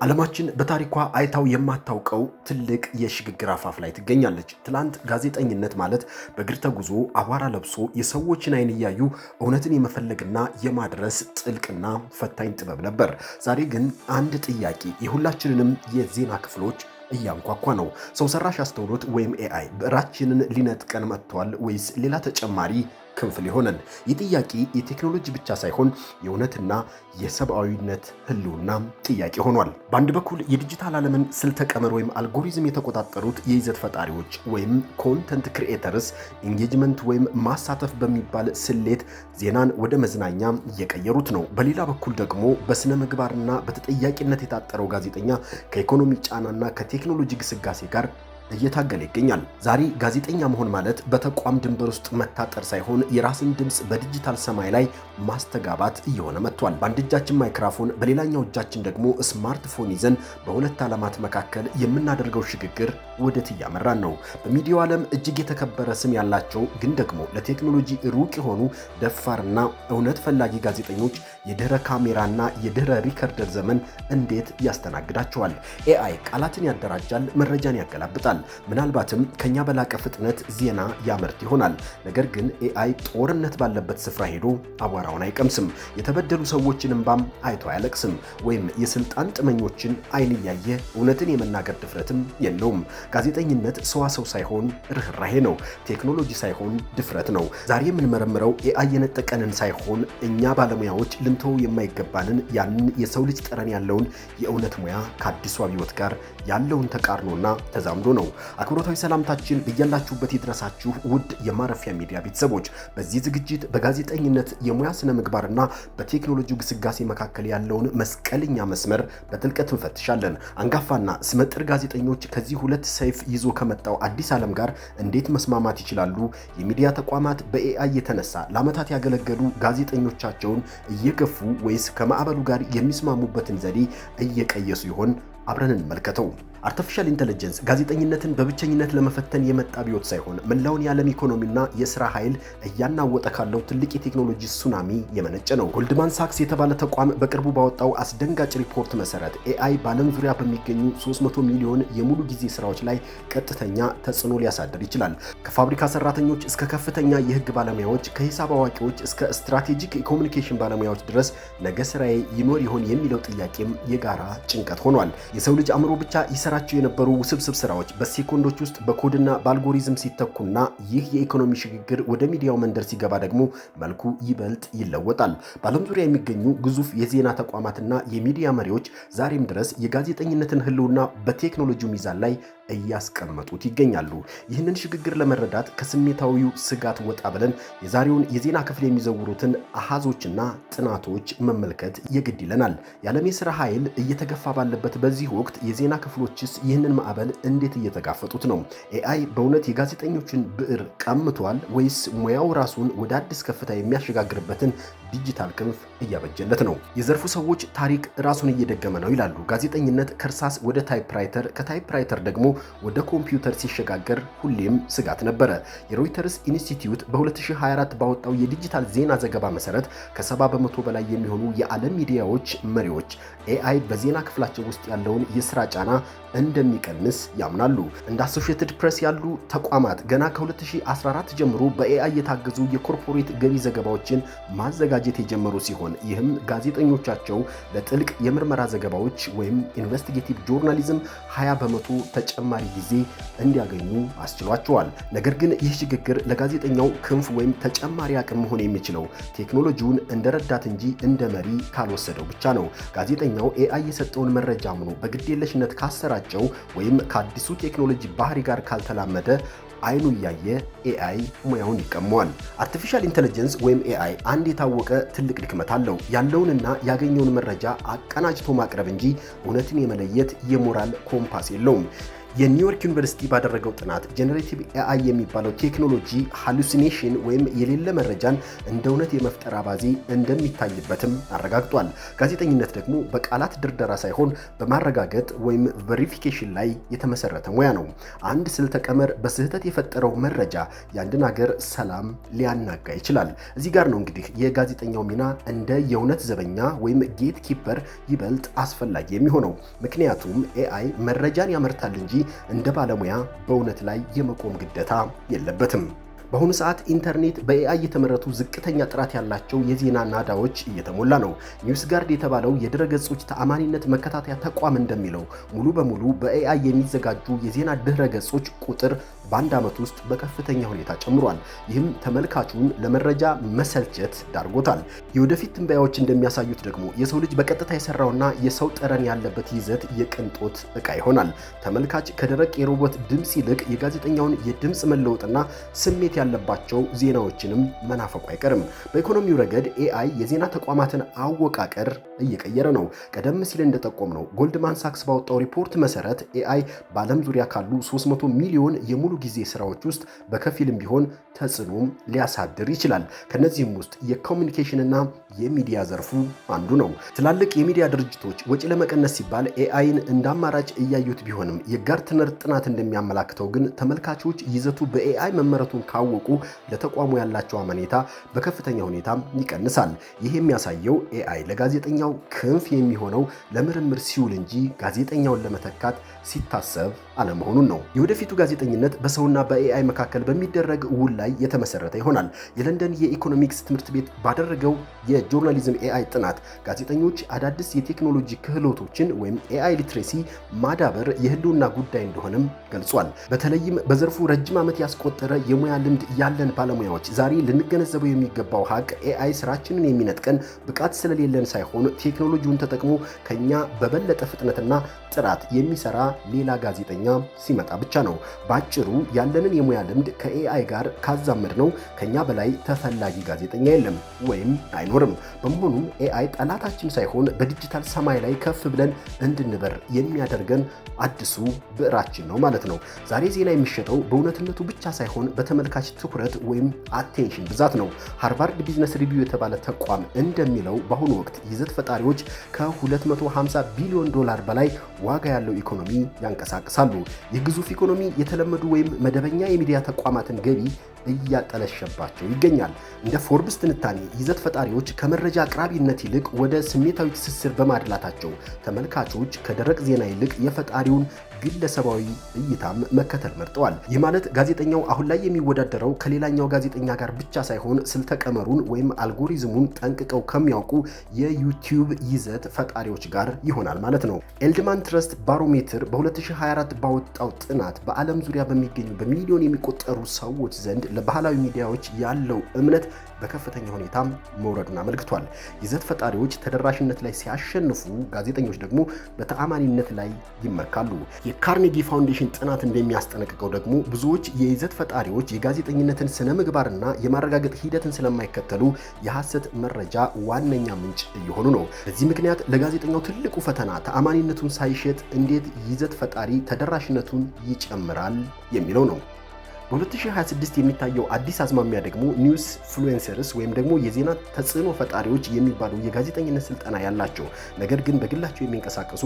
ዓለማችን በታሪኳ አይታው የማታውቀው ትልቅ የሽግግር አፋፍ ላይ ትገኛለች። ትላንት ጋዜጠኝነት ማለት በእግር ተጉዞ አቧራ ለብሶ የሰዎችን አይን እያዩ እውነትን የመፈለግና የማድረስ ጥልቅና ፈታኝ ጥበብ ነበር። ዛሬ ግን አንድ ጥያቄ የሁላችንንም የዜና ክፍሎች እያንኳኳ ነው። ሰው ሰራሽ አስተውሎት ወይም ኤአይ ብዕራችንን ሊነጥቀን መጥቷል ወይስ ሌላ ተጨማሪ ክንፍ ሊሆነን? ይህ ጥያቄ የቴክኖሎጂ ብቻ ሳይሆን የእውነትና የሰብአዊነት ህልውና ጥያቄ ሆኗል። በአንድ በኩል የዲጂታል ዓለምን ስልተ ቀመር ወይም አልጎሪዝም የተቆጣጠሩት የይዘት ፈጣሪዎች ወይም ኮንተንት ክሪኤተርስ ኢንጌጅመንት ወይም ማሳተፍ በሚባል ስሌት ዜናን ወደ መዝናኛ እየቀየሩት ነው። በሌላ በኩል ደግሞ በስነ ምግባርና በተጠያቂነት የታጠረው ጋዜጠኛ ከኢኮኖሚ ጫናና ከቴክኖሎጂ ግስጋሴ ጋር እየታገለ ይገኛል። ዛሬ ጋዜጠኛ መሆን ማለት በተቋም ድንበር ውስጥ መታጠር ሳይሆን የራስን ድምፅ በዲጂታል ሰማይ ላይ ማስተጋባት እየሆነ መጥቷል። በአንድ እጃችን ማይክራፎን፣ በሌላኛው እጃችን ደግሞ ስማርትፎን ይዘን በሁለት ዓለማት መካከል የምናደርገው ሽግግር ወዴት እያመራን ነው? በሚዲያው ዓለም እጅግ የተከበረ ስም ያላቸው ግን ደግሞ ለቴክኖሎጂ ሩቅ የሆኑ ደፋርና እውነት ፈላጊ ጋዜጠኞች የድህረ ካሜራና የድህረ ሪከርደር ዘመን እንዴት ያስተናግዳቸዋል? ኤአይ ቃላትን ያደራጃል፣ መረጃን ያገላብጣል። ምናልባትም ከኛ በላቀ ፍጥነት ዜና ያመርት ይሆናል። ነገር ግን ኤአይ ጦርነት ባለበት ስፍራ ሄዶ አቧራውን አይቀምስም። የተበደሉ ሰዎችን እንባም አይቶ አያለቅስም። ወይም የስልጣን ጥመኞችን አይን እያየ እውነትን የመናገር ድፍረትም የለውም። ጋዜጠኝነት ሰዋሰው ሳይሆን ርህራሄ ነው። ቴክኖሎጂ ሳይሆን ድፍረት ነው። ዛሬ የምንመረምረው ኤአይ የነጠቀንን ሳይሆን እኛ ባለሙያዎች ልንተው የማይገባንን ያንን የሰው ልጅ ጠረን ያለውን የእውነት ሙያ ከአዲሱ አብዮት ጋር ያለውን ተቃርኖና ተዛምዶ ነው። አክብሮታዊ ሰላምታችን እያላችሁበት ይድረሳችሁ ውድ የማረፊያ ሚዲያ ቤተሰቦች። በዚህ ዝግጅት በጋዜጠኝነት የሙያ ስነ ምግባርና በቴክኖሎጂ ግስጋሴ መካከል ያለውን መስቀለኛ መስመር በጥልቀት እንፈትሻለን። አንጋፋና ስመጥር ጋዜጠኞች ከዚህ ሁለት ሰይፍ ይዞ ከመጣው አዲስ ዓለም ጋር እንዴት መስማማት ይችላሉ? የሚዲያ ተቋማት በኤአይ የተነሳ ለዓመታት ያገለገሉ ጋዜጠኞቻቸውን እየገፉ ወይስ ከማዕበሉ ጋር የሚስማሙበትን ዘዴ እየቀየሱ ይሆን? አብረን እንመልከተው። አርቲፊሻል ኢንተለጀንስ ጋዜጠኝነትን በብቸኝነት ለመፈተን የመጣ ቢሆን ሳይሆን መላውን የዓለም ኢኮኖሚና የሥራ ኃይል እያናወጠ ካለው ትልቅ የቴክኖሎጂ ሱናሚ የመነጨ ነው። ጎልድማን ሳክስ የተባለ ተቋም በቅርቡ ባወጣው አስደንጋጭ ሪፖርት መሰረት ኤአይ በዓለም ዙሪያ በሚገኙ 300 ሚሊዮን የሙሉ ጊዜ ስራዎች ላይ ቀጥተኛ ተጽዕኖ ሊያሳድር ይችላል። ከፋብሪካ ሰራተኞች እስከ ከፍተኛ የህግ ባለሙያዎች፣ ከሂሳብ አዋቂዎች እስከ ስትራቴጂክ የኮሙኒኬሽን ባለሙያዎች ድረስ ነገ ስራዬ ይኖር ይሆን የሚለው ጥያቄም የጋራ ጭንቀት ሆኗል። የሰው ልጅ አእምሮ ብቻ ይሰራቸው የነበሩ ውስብስብ ስራዎች በሴኮንዶች ውስጥ በኮድና በአልጎሪዝም ሲተኩና ይህ የኢኮኖሚ ሽግግር ወደ ሚዲያው መንደር ሲገባ ደግሞ መልኩ ይበልጥ ይለወጣል። በዓለም ዙሪያ የሚገኙ ግዙፍ የዜና ተቋማትና የሚዲያ መሪዎች ዛሬም ድረስ የጋዜጠኝነትን ህልውና በቴክኖሎጂው ሚዛን ላይ እያስቀመጡት ይገኛሉ። ይህንን ሽግግር ለመረዳት ከስሜታዊው ስጋት ወጣ ብለን የዛሬውን የዜና ክፍል የሚዘውሩትን አሃዞችና ጥናቶች መመልከት የግድ ይለናል። የዓለም የሥራ ኃይል እየተገፋ ባለበት በዚህ ወቅት የዜና ክፍሎችስ ይህንን ማዕበል እንዴት እየተጋፈጡት ነው? ኤአይ በእውነት የጋዜጠኞችን ብዕር ቀምቷል ወይስ ሙያው ራሱን ወደ አዲስ ከፍታ የሚያሸጋግርበትን ዲጂታል ክንፍ እያበጀለት ነው? የዘርፉ ሰዎች ታሪክ ራሱን እየደገመ ነው ይላሉ። ጋዜጠኝነት ከእርሳስ ወደ ታይፕራይተር፣ ከታይፕራይተር ደግሞ ወደ ኮምፒውተር ሲሸጋገር ሁሌም ስጋት ነበረ። የሮይተርስ ኢንስቲትዩት በ2024 ባወጣው የዲጂታል ዜና ዘገባ መሰረት ከ70 በመቶ በላይ የሚሆኑ የዓለም ሚዲያዎች መሪዎች ኤአይ በዜና ክፍላቸው ውስጥ ያለውን የሥራ ጫና እንደሚቀንስ ያምናሉ። እንደ አሶሺየትድ ፕሬስ ያሉ ተቋማት ገና ከ2014 ጀምሮ በኤአይ የታገዙ የኮርፖሬት ገቢ ዘገባዎችን ማዘጋጀት የጀመሩ ሲሆን ይህም ጋዜጠኞቻቸው ለጥልቅ የምርመራ ዘገባዎች ወይም ኢንቨስቲጌቲቭ ጆርናሊዝም 20 በመቶ ተጨማሪ ጊዜ እንዲያገኙ አስችሏቸዋል። ነገር ግን ይህ ሽግግር ለጋዜጠኛው ክንፍ ወይም ተጨማሪ አቅም መሆን የሚችለው ቴክኖሎጂውን እንደ ረዳት እንጂ እንደ መሪ ካልወሰደው ብቻ ነው። ጋዜጠኛው ኤአይ የሰጠውን መረጃ አምኖ በግዴለሽነት ካሰራጨው ወይም ከአዲሱ ቴክኖሎጂ ባህሪ ጋር ካልተላመደ አይኑ እያየ ኤአይ ሙያውን ይቀመዋል። አርቲፊሻል ኢንተለጀንስ ወይም ኤአይ አንድ የታወቀ ትልቅ ድክመት አለው። ያለውንና ያገኘውን መረጃ አቀናጅቶ ማቅረብ እንጂ እውነትን የመለየት የሞራል ኮምፓስ የለውም። የኒውዮርክ ዩኒቨርሲቲ ባደረገው ጥናት ጄነሬቲቭ ኤአይ የሚባለው ቴክኖሎጂ ሃሉሲኔሽን ወይም የሌለ መረጃን እንደ እውነት የመፍጠር አባዜ እንደሚታይበትም አረጋግጧል። ጋዜጠኝነት ደግሞ በቃላት ድርደራ ሳይሆን በማረጋገጥ ወይም ቬሪፊኬሽን ላይ የተመሰረተ ሙያ ነው። አንድ ስልተ ቀመር በስህተት የፈጠረው መረጃ የአንድን ሀገር ሰላም ሊያናጋ ይችላል። እዚህ ጋር ነው እንግዲህ የጋዜጠኛው ሚና እንደ የእውነት ዘበኛ ወይም ጌት ኪፐር ይበልጥ አስፈላጊ የሚሆነው። ምክንያቱም ኤአይ መረጃን ያመርታል እንጂ እንደ ባለሙያ በእውነት ላይ የመቆም ግዴታ የለበትም። በአሁኑ ሰዓት ኢንተርኔት በኤአይ የተመረቱ ዝቅተኛ ጥራት ያላቸው የዜና ናዳዎች እየተሞላ ነው። ኒውስ ጋርድ የተባለው የድረገጾች ተአማኒነት መከታተያ ተቋም እንደሚለው ሙሉ በሙሉ በኤአይ የሚዘጋጁ የዜና ድረገጾች ቁጥር በአንድ ዓመት ውስጥ በከፍተኛ ሁኔታ ጨምሯል። ይህም ተመልካቹን ለመረጃ መሰልቸት ዳርጎታል። የወደፊት ትንበያዎች እንደሚያሳዩት ደግሞ የሰው ልጅ በቀጥታ የሰራውና የሰው ጠረን ያለበት ይዘት የቅንጦት ዕቃ ይሆናል። ተመልካች ከደረቅ የሮቦት ድምፅ ይልቅ የጋዜጠኛውን የድምፅ መለወጥና ስሜት ያለባቸው ዜናዎችንም መናፈቁ አይቀርም። በኢኮኖሚው ረገድ ኤአይ የዜና ተቋማትን አወቃቀር እየቀየረ ነው። ቀደም ሲል እንደጠቆምነው ጎልድማን ሳክስ ባወጣው ሪፖርት መሰረት ኤአይ በዓለም ዙሪያ ካሉ 300 ሚሊዮን የሙሉ ጊዜ ስራዎች ውስጥ በከፊልም ቢሆን ተጽዕኖም ሊያሳድር ይችላል። ከነዚህም ውስጥ የኮሚኒኬሽንና የሚዲያ ዘርፉ አንዱ ነው። ትላልቅ የሚዲያ ድርጅቶች ወጪ ለመቀነስ ሲባል ኤአይን እንደ አማራጭ እያዩት ቢሆንም የጋርትነር ጥናት እንደሚያመላክተው ግን ተመልካቾች ይዘቱ በኤአይ መመረቱን ካወቁ ለተቋሙ ያላቸው አመኔታ በከፍተኛ ሁኔታ ይቀንሳል። ይህ የሚያሳየው ኤአይ ለጋዜጠኛው ክንፍ የሚሆነው ለምርምር ሲውል እንጂ ጋዜጠኛውን ለመተካት ሲታሰብ አለመሆኑን ነው። የወደፊቱ ጋዜጠኝነት በሰውና በኤአይ መካከል በሚደረግ ውል ላይ የተመሰረተ ይሆናል። የለንደን የኢኮኖሚክስ ትምህርት ቤት ባደረገው የጆርናሊዝም ኤአይ ጥናት ጋዜጠኞች አዳዲስ የቴክኖሎጂ ክህሎቶችን ወይም ኤአይ ሊትሬሲ ማዳበር የህልውና ጉዳይ እንደሆነም ገልጿል። በተለይም በዘርፉ ረጅም ዓመት ያስቆጠረ የሙያ ልምድ ያለን ባለሙያዎች ዛሬ ልንገነዘበው የሚገባው ሀቅ ኤአይ ስራችንን የሚነጥቀን ብቃት ስለሌለን ሳይሆን ቴክኖሎጂውን ተጠቅሞ ከኛ በበለጠ ፍጥነትና ጥራት የሚሰራ ሌላ ጋዜጠኛ ሲመጣ ብቻ ነው። በአጭሩ ያለንን የሙያ ልምድ ከኤአይ ጋር ካዛመድ ነው ከኛ በላይ ተፈላጊ ጋዜጠኛ የለም ወይም አይኖርም። በመሆኑም ኤአይ ጠላታችን ሳይሆን በዲጂታል ሰማይ ላይ ከፍ ብለን እንድንበር የሚያደርገን አዲሱ ብዕራችን ነው ማለት ነው። ዛሬ ዜና የሚሸጠው በእውነትነቱ ብቻ ሳይሆን በተመልካች ትኩረት ወይም አቴንሽን ብዛት ነው። ሃርቫርድ ቢዝነስ ሪቪው የተባለ ተቋም እንደሚለው በአሁኑ ወቅት ይዘት ፈጣሪዎች ከ250 ቢሊዮን ዶላር በላይ ዋጋ ያለው ኢኮኖሚ ያንቀሳቅሳሉ። ይህ ግዙፍ ኢኮኖሚ የተለመዱ ወይም መደበኛ የሚዲያ ተቋማትን ገቢ እያጠለሸባቸው ይገኛል። እንደ ፎርብስ ትንታኔ ይዘት ፈጣሪዎች ከመረጃ አቅራቢነት ይልቅ ወደ ስሜታዊ ትስስር በማድላታቸው ተመልካቾች ከደረቅ ዜና ይልቅ የፈጣሪውን ግለሰባዊ እይታም መከተል መርጠዋል። ይህ ማለት ጋዜጠኛው አሁን ላይ የሚወዳደረው ከሌላኛው ጋዜጠኛ ጋር ብቻ ሳይሆን ስልተ ቀመሩን ወይም አልጎሪዝሙን ጠንቅቀው ከሚያውቁ የዩቲዩብ ይዘት ፈጣሪዎች ጋር ይሆናል ማለት ነው። ኤልድማን ትረስት ባሮሜትር በ2024 ባወጣው ጥናት በዓለም ዙሪያ በሚገኙ በሚሊዮን የሚቆጠሩ ሰዎች ዘንድ ለባህላዊ ሚዲያዎች ያለው እምነት በከፍተኛ ሁኔታ መውረዱን አመልክቷል። ይዘት ፈጣሪዎች ተደራሽነት ላይ ሲያሸንፉ፣ ጋዜጠኞች ደግሞ በተአማኒነት ላይ ይመካሉ። የካርኔጊ ፋውንዴሽን ጥናት እንደሚያስጠነቅቀው ደግሞ ብዙዎች የይዘት ፈጣሪዎች የጋዜጠኝነትን ስነ ምግባርና የማረጋገጥ ሂደትን ስለማይከተሉ የሐሰት መረጃ ዋነኛ ምንጭ እየሆኑ ነው። በዚህ ምክንያት ለጋዜጠኛው ትልቁ ፈተና ተአማኒነቱን ሳይሸጥ እንዴት ይዘት ፈጣሪ ተደራሽነቱን ይጨምራል የሚለው ነው። በ2026 የሚታየው አዲስ አዝማሚያ ደግሞ ኒውስ ፍሉዌንሰርስ ወይም ደግሞ የዜና ተጽዕኖ ፈጣሪዎች የሚባሉ የጋዜጠኝነት ስልጠና ያላቸው ነገር ግን በግላቸው የሚንቀሳቀሱ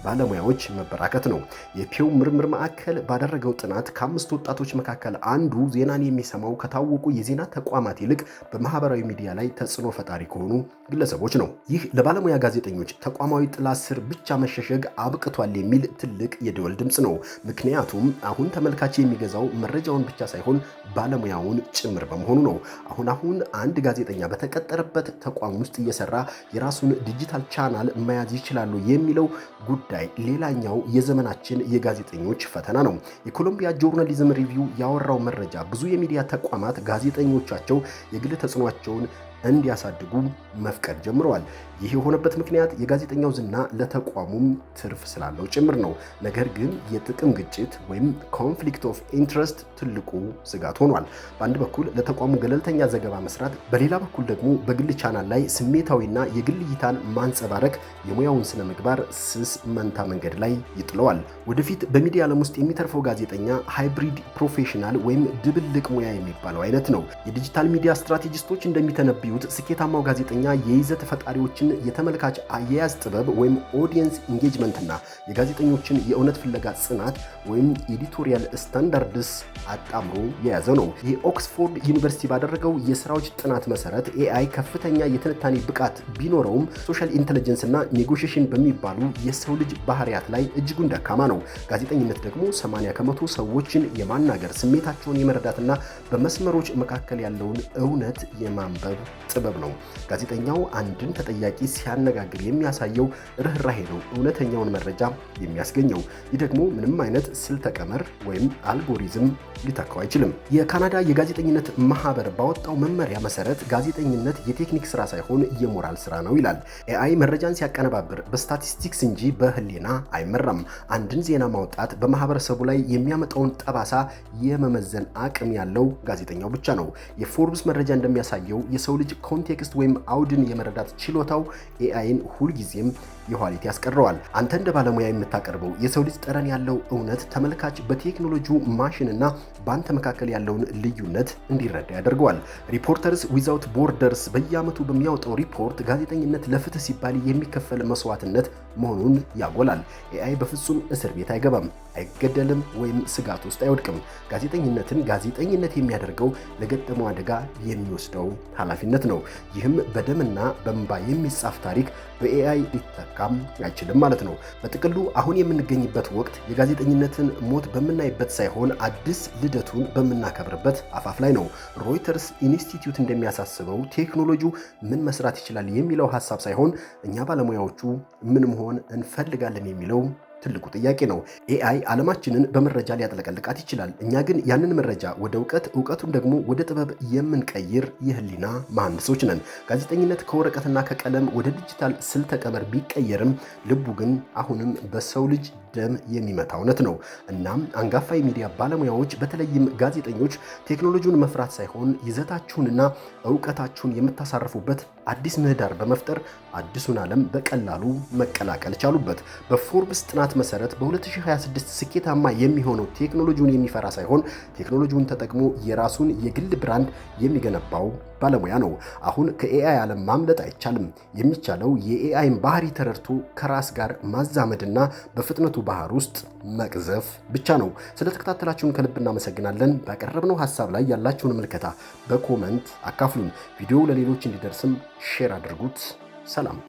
ባለሙያዎች መበራከት ነው። የፒው ምርምር ማዕከል ባደረገው ጥናት ከ5 ወጣቶች መካከል አንዱ ዜናን የሚሰማው ከታወቁ የዜና ተቋማት ይልቅ በማህበራዊ ሚዲያ ላይ ተጽዕኖ ፈጣሪ ከሆኑ ግለሰቦች ነው። ይህ ለባለሙያ ጋዜጠኞች ተቋማዊ ጥላ ስር ብቻ መሸሸግ አብቅቷል የሚል ትልቅ የደወል ድምፅ ነው። ምክንያቱም አሁን ተመልካች የሚገዛው መረጃውን ብቻ ሳይሆን ባለሙያውን ጭምር በመሆኑ ነው። አሁን አንድ ጋዜጠኛ በተቀጠረበት ተቋም ውስጥ እየሰራ የራሱን ዲጂታል ቻናል መያዝ ይችላሉ የሚለው ጉዳይ ሌላኛው የዘመናችን የጋዜጠኞች ፈተና ነው። የኮሎምቢያ ጆርናሊዝም ሪቪው ያወራው መረጃ ብዙ የሚዲያ ተቋማት ጋዜጠኞቻቸው የግል ተጽዕኖአቸውን እንዲያሳድጉ መፍቀድ ጀምረዋል። ይህ የሆነበት ምክንያት የጋዜጠኛው ዝና ለተቋሙም ትርፍ ስላለው ጭምር ነው። ነገር ግን የጥቅም ግጭት ወይም ኮንፍሊክት ኦፍ ኢንትረስት ትልቁ ስጋት ሆኗል። በአንድ በኩል ለተቋሙ ገለልተኛ ዘገባ መስራት፣ በሌላ በኩል ደግሞ በግል ቻናል ላይ ስሜታዊና የግል እይታን ማንጸባረቅ የሙያውን ስነ ምግባር ስስ መንታ መንገድ ላይ ይጥለዋል። ወደፊት በሚዲያ ዓለም ውስጥ የሚተርፈው ጋዜጠኛ ሃይብሪድ ፕሮፌሽናል ወይም ድብልቅ ሙያ የሚባለው አይነት ነው። የዲጂታል ሚዲያ ስትራቴጂስቶች እንደሚተነብዩት ስኬታማው ጋዜጠኛ የይዘት ፈጣሪዎችን የተመልካች አያያዝ ጥበብ ወይም ኦዲየንስ ኢንጌጅመንትና የጋዜጠኞችን የእውነት ፍለጋ ጽናት ወይም ኤዲቶሪያል ስታንዳርድስ አጣምሮ የያዘ ነው። የኦክስፎርድ ዩኒቨርሲቲ ባደረገው የስራዎች ጥናት መሰረት ኤአይ ከፍተኛ የትንታኔ ብቃት ቢኖረውም ሶሻል ኢንተለጀንስ እና ኔጎሽዬሽን በሚባሉ የሰው ልጅ ባህሪያት ላይ እጅጉን ደካማ ነው። ጋዜጠኝነት ደግሞ 80 ከመቶ ሰዎችን የማናገር ስሜታቸውን የመረዳትና በመስመሮች መካከል ያለውን እውነት የማንበብ ጥበብ ነው። ጋዜጠኛው አንድን ተጠያቂ ሲያነጋግር የሚያሳየው ርህራሄ ነው እውነተኛውን መረጃ የሚያስገኘው። ይህ ደግሞ ምንም አይነት ስልተ ቀመር ወይም አልጎሪዝም ሊተካው አይችልም። የካናዳ የጋዜጠኝነት ማህበር ባወጣው መመሪያ መሰረት ጋዜጠኝነት የቴክኒክ ስራ ሳይሆን የሞራል ስራ ነው ይላል። ኤአይ መረጃን ሲያቀነባብር በስታቲስቲክስ እንጂ በህሊና አይመራም። አንድን ዜና ማውጣት በማህበረሰቡ ላይ የሚያመጣውን ጠባሳ የመመዘን አቅም ያለው ጋዜጠኛው ብቻ ነው። የፎርብስ መረጃ እንደሚያሳየው የሰው ልጅ ኮንቴክስት ወይም አውድን የመረዳት ችሎታው ኤአይን ሁልጊዜም የኋሊት ያስቀረዋል። አንተ እንደ ባለሙያ የምታቀርበው የሰው ልጅ ጠረን ያለው እውነት ተመልካች በቴክኖሎጂው ማሽንና በአንተ መካከል ያለውን ልዩነት እንዲረዳ ያደርገዋል። ሪፖርተርስ ዊዛውት ቦርደርስ በየዓመቱ በሚያወጣው ሪፖርት ጋዜጠኝነት ለፍትህ ሲባል የሚከፈል መስዋዕትነት መሆኑን ያጎላል። ኤአይ በፍጹም እስር ቤት አይገባም፣ አይገደልም ወይም ስጋት ውስጥ አይወድቅም። ጋዜጠኝነትን ጋዜጠኝነት የሚያደርገው ለገጠመው አደጋ የሚወስደው ኃላፊነት ነው። ይህም በደምና በእንባ የሚጻፍ ታሪክ በኤአይ ሊተካም አይችልም ማለት ነው። በጥቅሉ አሁን የምንገኝበት ወቅት የጋዜጠኝነትን ሞት በምናይበት ሳይሆን አዲስ ልደቱን በምናከብርበት አፋፍ ላይ ነው። ሮይተርስ ኢንስቲትዩት እንደሚያሳስበው ቴክኖሎጂው ምን መስራት ይችላል የሚለው ሐሳብ ሳይሆን እኛ ባለሙያዎቹ ምን መሆን እንፈልጋለን የሚለው ትልቁ ጥያቄ ነው። ኤአይ ዓለማችንን በመረጃ ሊያጥለቀልቃት ይችላል። እኛ ግን ያንን መረጃ ወደ እውቀት፣ እውቀቱን ደግሞ ወደ ጥበብ የምንቀይር የህሊና መሐንዲሶች ነን። ጋዜጠኝነት ከወረቀትና ከቀለም ወደ ዲጂታል ስልተ ቀመር ቢቀየርም ልቡ ግን አሁንም በሰው ልጅ ደም የሚመታ እውነት ነው። እናም አንጋፋ የሚዲያ ባለሙያዎች በተለይም ጋዜጠኞች ቴክኖሎጂውን መፍራት ሳይሆን ይዘታችሁንና እውቀታችሁን የምታሳርፉበት አዲስ ምህዳር በመፍጠር አዲሱን ዓለም በቀላሉ መቀላቀል ቻሉበት። በፎርብስ ጥናት መሰረት በ2026 ስኬታማ የሚሆነው ቴክኖሎጂውን የሚፈራ ሳይሆን ቴክኖሎጂውን ተጠቅሞ የራሱን የግል ብራንድ የሚገነባው ባለሙያ ነው። አሁን ከኤአይ ዓለም ማምለጥ አይቻልም። የሚቻለው የኤአይን ባህሪ ተረድቶ ከራስ ጋር ማዛመድና በፍጥነቱ ባህር ውስጥ መቅዘፍ ብቻ ነው። ስለተከታተላችሁን ከልብ እናመሰግናለን። ባቀረብነው ሐሳብ ላይ ያላችሁን ምልከታ በኮመንት አካፍሉን። ቪዲዮው ለሌሎች እንዲደርስም ሼር አድርጉት። ሰላም።